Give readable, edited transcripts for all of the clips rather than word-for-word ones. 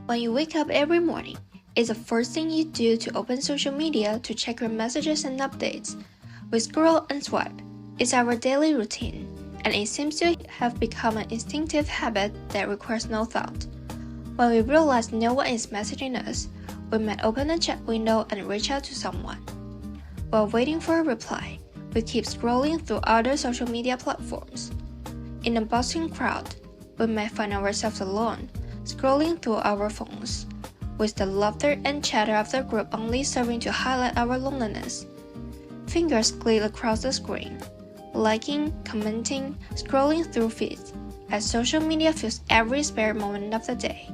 When you wake up every morning, is the first thing you do to open social media to check your messages and updates. We scroll and swipe. It's our daily routine, and it seems to have become an instinctive habit that requires no thought. When we realize no one is messaging us, we might open a chat window and reach out to someone. While waiting for a reply, we keep scrolling through other social media platforms. In a bustling crowd, we might find ourselves alone, scrolling through our phones, with the laughter and chatter of the group only serving to highlight our loneliness. Fingers glide across the screen, liking, commenting, scrolling through feeds, as social media fills every spare moment of the day.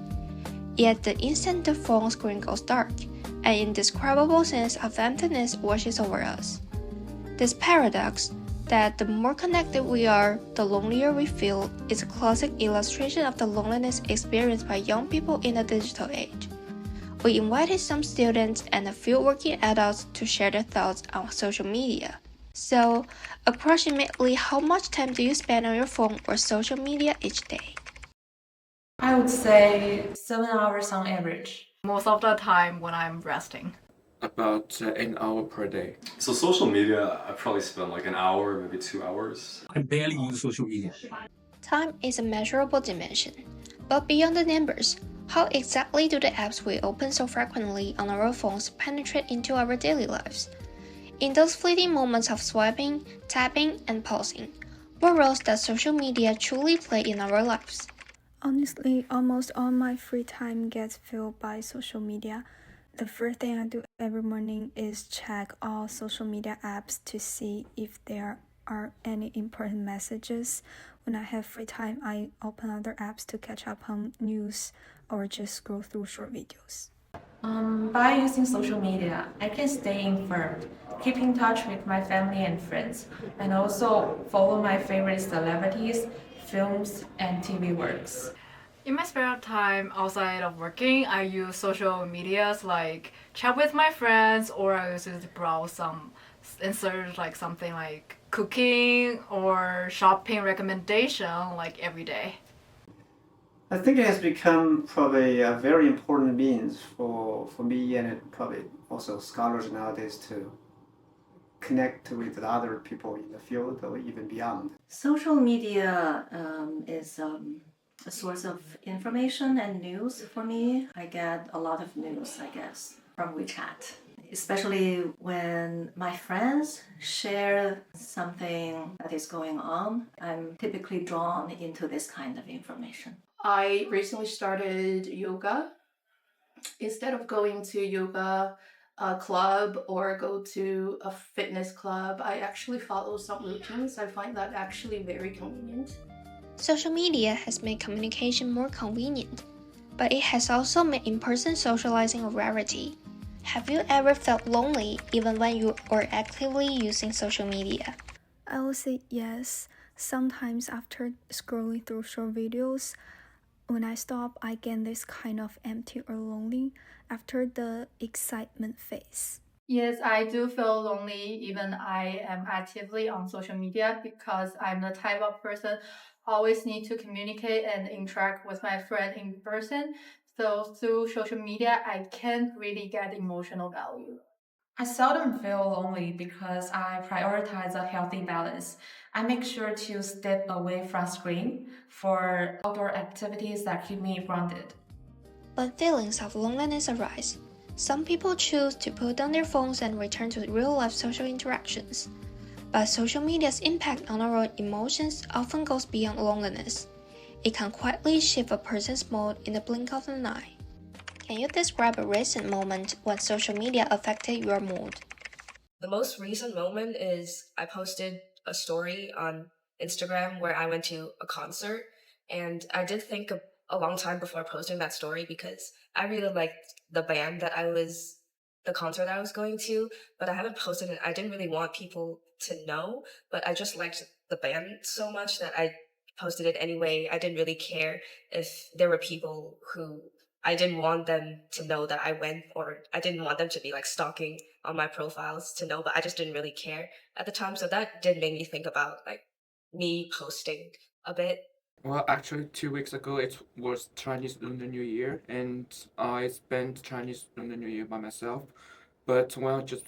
Yet the instant the phone screen goes dark, an indescribable sense of emptiness washes over us. This paradox, that the more connected we are, the lonelier we feel, is a classic illustration of the loneliness experienced by young people in the digital age. We invited some students and a few working adults to share their thoughts on social media. So, approximately how much time do you spend on your phone or social media each day? I would say 7 hours on average. Most of the time when I'm resting. About an hour per day. So social media, I probably spend like an hour, maybe 2 hours. I barely use social media. Time is a measurable dimension. But beyond the numbers, how exactly do the apps we open so frequently on our phones penetrate into our daily lives? In those fleeting moments of swiping, tapping, and pausing, what roles does social media truly play in our lives? Honestly, almost all my free time gets filled by social media. The first thing I do every morning is check all social media apps to see if there are any important messages. When I have free time, I open other apps to catch up on news or just scroll through short videos. By using social media, I can stay informed, keep in touch with my family and friends, and also follow my favorite celebrities, films, and TV works. In my spare time outside of working, I use social medias like chat with my friends, or I use it to browse some and search like something like cooking or shopping recommendation like every day. I think it has become probably a very important means for me and probably also scholars nowadays to connect with other people in the field or even beyond. Social media is a source of information and news for me. I get a lot of news, I guess, from WeChat, especially when my friends share something that is going on. I'm typically drawn into this kind of information. I recently started yoga. Instead of going to yoga club or go to a fitness club, I actually follow some routines. I find that actually very convenient. Social media has made communication more convenient, but it has also made in-person socializing a rarity. Have you ever felt lonely even when you are actively using social media? I will say yes. Sometimes after scrolling through short videos, when I stop, I get this kind of empty or lonely after the excitement phase. Yes, I do feel lonely even I am actively on social media because I'm the type of person always need to communicate and interact with my friend in person. So through social media, I can't really get emotional value. I seldom feel lonely because I prioritize a healthy balance. I make sure to step away from screen for outdoor activities that keep me grounded. When feelings of loneliness arise, some people choose to put down their phones and return to real-life social interactions. But social media's impact on our emotions often goes beyond loneliness. It can quietly shift a person's mood in the blink of an eye. Can you describe a recent moment when social media affected your mood? The most recent moment is I posted a story on Instagram where I went to a concert, and I did think a long time before posting that story because I really liked the concert I was going to, but I haven't posted it. I didn't really want people to know, but I just liked the band so much that I posted it anyway. I didn't really care if there were people who I didn't want them to know that I went, or I didn't want them to be like stalking on my profiles to know, but I just didn't really care at the time. So that did make me think about like me posting a bit. Well, actually, 2 weeks ago it was Chinese Lunar New Year, and I spent Chinese Lunar New Year by myself. But when I just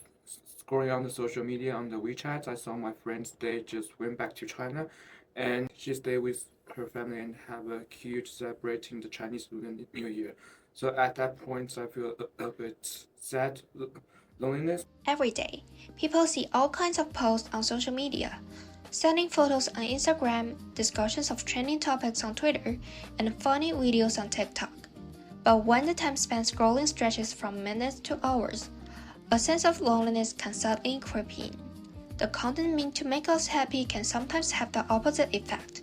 scrolling on the social media on the WeChat, I saw my friends they just went back to China, and she stayed with her family and have a huge celebrating the Chinese Lunar New Year. So at that point, I feel a bit sad, loneliness. Every day, people see all kinds of posts on social media, sending photos on Instagram, discussions of trending topics on Twitter, and funny videos on TikTok. But when the time spent scrolling stretches from minutes to hours, a sense of loneliness can suddenly creep in. The content meant to make us happy can sometimes have the opposite effect.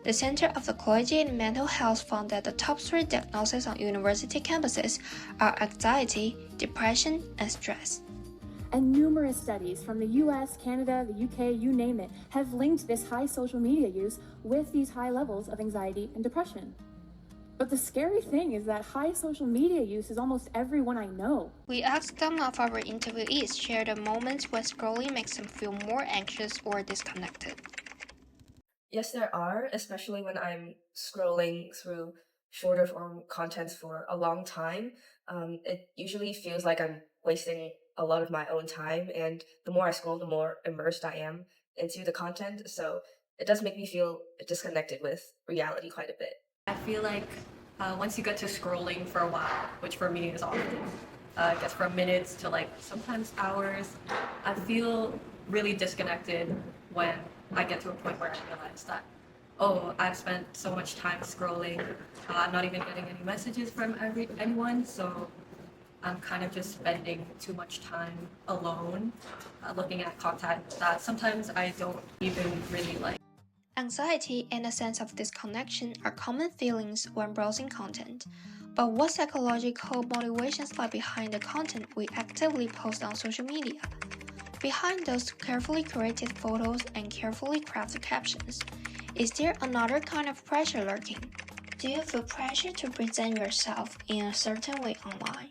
The Center of Psychology and Mental Health found that the top three diagnoses on university campuses are anxiety, depression, and stress. And numerous studies from the US, Canada, the UK, you name it, have linked this high social media use with these high levels of anxiety and depression. But the scary thing is that high social media use is almost everyone I know. We asked some of our interviewees share the moments when scrolling makes them feel more anxious or disconnected. Yes, there are, especially when I'm scrolling through shorter form contents for a long time. It usually feels like I'm wasting a lot of my own time, and the more I scroll, the more immersed I am into the content. So it does make me feel disconnected with reality quite a bit. I feel like once you get to scrolling for a while, which for me is often, I guess from minutes to like sometimes hours, I feel really disconnected when I get to a point where I realize that, oh, I've spent so much time scrolling, I'm not even getting any messages from anyone, so I'm kind of just spending too much time alone, looking at content that sometimes I don't even really like. Anxiety and a sense of disconnection are common feelings when browsing content. But what psychological motivations lie behind the content we actively post on social media? Behind those carefully curated photos and carefully crafted captions, is there another kind of pressure lurking? Do you feel pressure to present yourself in a certain way online?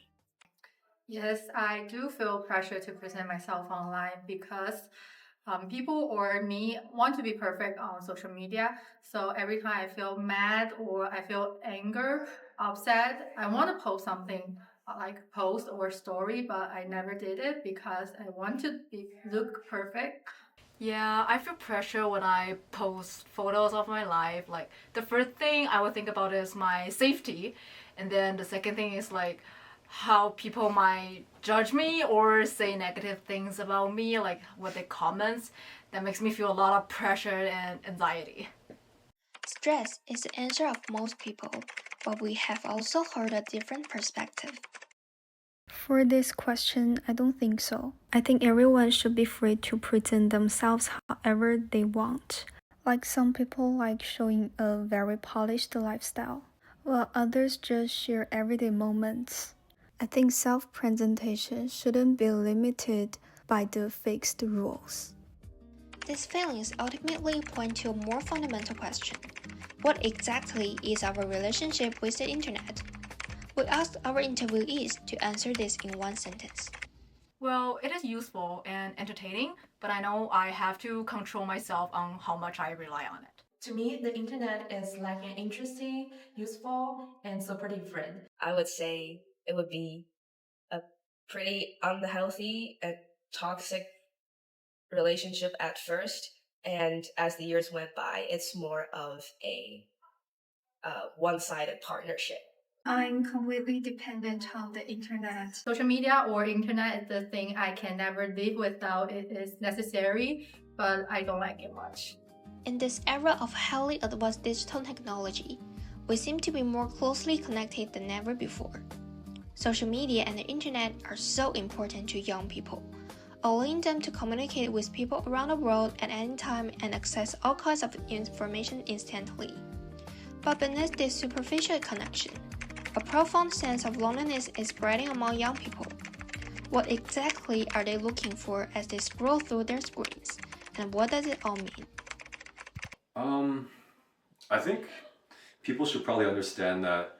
Yes, I do feel pressure to present myself online because people or me want to be perfect on social media. So every time I feel mad or I feel anger, upset, I want to post something like post or story, but I never did it because I want to look perfect. Yeah, I feel pressure when I post photos of my life. Like, the first thing I would think about is my safety, and then the second thing is like how people might judge me or say negative things about me, like what they comments. That makes me feel a lot of pressure and anxiety. Stress is the answer of most people, but we have also heard a different perspective. For this question, I don't think so. I think everyone should be free to present themselves however they want. Like some people like showing a very polished lifestyle, while others just share everyday moments. I think self-presentation shouldn't be limited by the fixed rules. These feelings ultimately point to a more fundamental question. What exactly is our relationship with the internet? We asked our interviewees to answer this in one sentence. Well, it is useful and entertaining, but I know I have to control myself on how much I rely on it. To me, the internet is like an interesting, useful, and supportive friend. I would say it would be a pretty unhealthy and toxic relationship at first, and as the years went by, it's more of a one-sided partnership. I'm completely dependent on the internet. Social media or internet is the thing I can never live without. It is necessary, but I don't like it much. In this era of highly advanced digital technology, we seem to be more closely connected than ever before. Social media and the internet are so important to young people, allowing them to communicate with people around the world at any time and access all kinds of information instantly. But beneath this superficial connection, a profound sense of loneliness is spreading among young people. What exactly are they looking for as they scroll through their screens, and what does it all mean? I think people should probably understand that,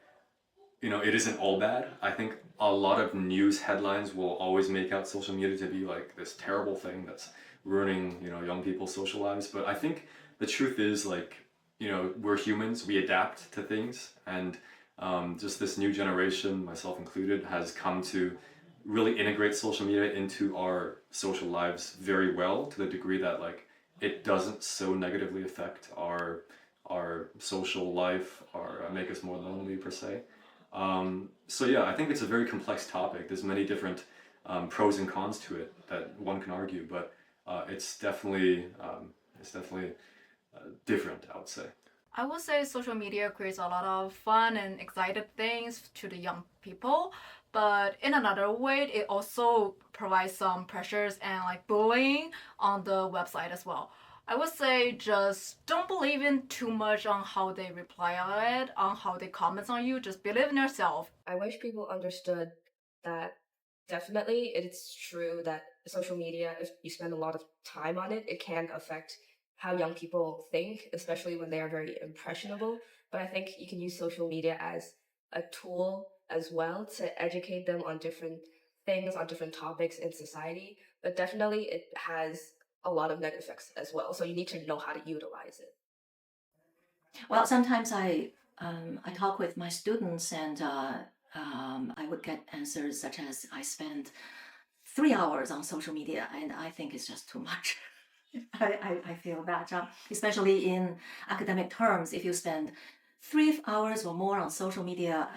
it isn't all bad. I think a lot of news headlines will always make out social media to be like this terrible thing that's ruining, young people's social lives. But I think the truth is, like, we're humans, we adapt to things, and just this new generation, myself included, has come to really integrate social media into our social lives very well, to the degree that like it doesn't so negatively affect our social life or make us more lonely per se. So yeah, I think it's a very complex topic. There's many different pros and cons to it that one can argue, but it's definitely different, I would say. I would say social media creates a lot of fun and excited things to the young people, but in another way, it also provides some pressures and like bullying on the website as well. I would say just don't believe in too much on how they reply on it, on how they comment on you. Just believe in yourself. I wish people understood that definitely it's true that social media, if you spend a lot of time on it, it can affect how young people think, especially when they are very impressionable. But I think you can use social media as a tool as well to educate them on different things, on different topics in society. But definitely it has a lot of negative effects as well. So you need to know how to utilize it. Well, sometimes I talk with my students, and I would get answers such as, I spend 3 hours on social media, and I think it's just too much. I feel that, especially in academic terms, if you spend 3 hours or more on social media,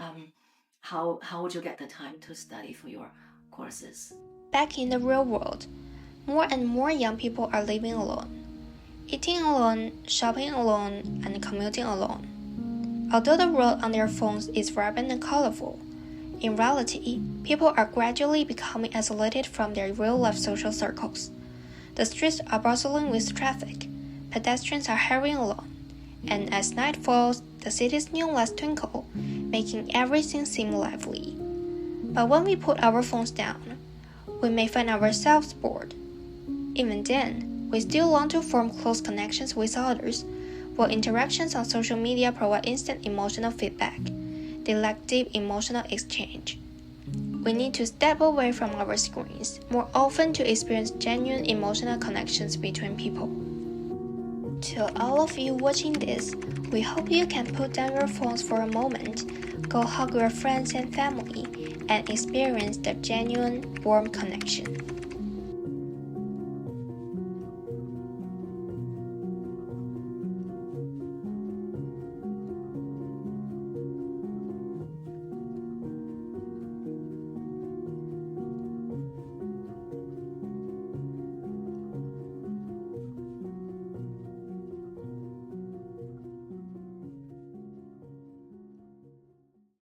how would you get the time to study for your courses? Back in the real world, more and more young people are living alone, eating alone, shopping alone, and commuting alone. Although the world on their phones is vibrant and colorful, in reality, people are gradually becoming isolated from their real-life social circles. The streets are bustling with traffic, pedestrians are hurrying along, and as night falls, the city's neon lights twinkle, making everything seem lively. But when we put our phones down, we may find ourselves bored. Even then, we still long to form close connections with others, while interactions on social media provide instant emotional feedback. They lack deep emotional exchange. We need to step away from our screens more often to experience genuine emotional connections between people. To all of you watching this, we hope you can put down your phones for a moment, go hug your friends and family, and experience the genuine, warm connection.